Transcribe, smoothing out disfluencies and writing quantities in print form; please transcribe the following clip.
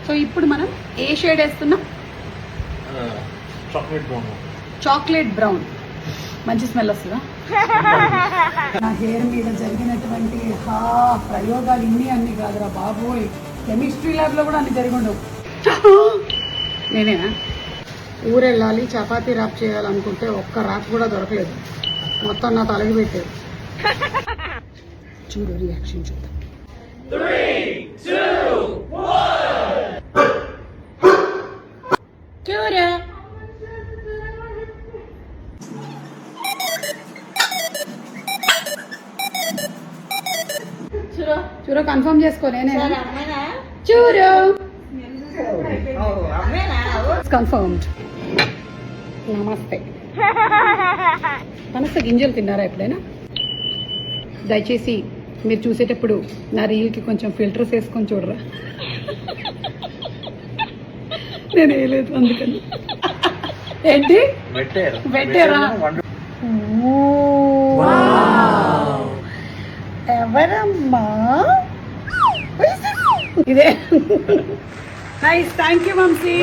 So ఇప్పుడు మనం ఏ shade వేస్తున్నాం? Chocolate brown. మంచి స్మెల్ వస్తుందా? నా హెయిర్ మీద జరిగినటువంటి ప్రయోగాలు అన్ని కాదురా బాబోయ్, కెమిస్ట్రీ ల్యాబ్లో కూడా అన్ని జరిగి ఉండవు. నేనేనా ఊరెళ్ళాలి చపాతీ ర్యాప్ చేయాలనుకుంటే ఒక్క ర్యాప్ కూడా దొరకలేదు, మొత్తం నా తలకి పెట్టారు. చూడు రియాక్షన్ చూద్దాం. 3, 2, 1 చూరు కన్ఫర్మ్ చేసుకో. నేనే చూరు కన్ఫర్మ్డ్. నమస్తే. పనస గింజలు తిన్నారా ఎప్పుడైనా? దయచేసి మీరు చూసేటప్పుడు నా రీల్కి కొంచెం ఫిల్టర్స్ వేసుకొని చూడరా. నేను వేయలేదు అందుకని. ఏంటి పెట్టారా? ఎవరమ్మా ఇదే? Nice, thank you Vamsi.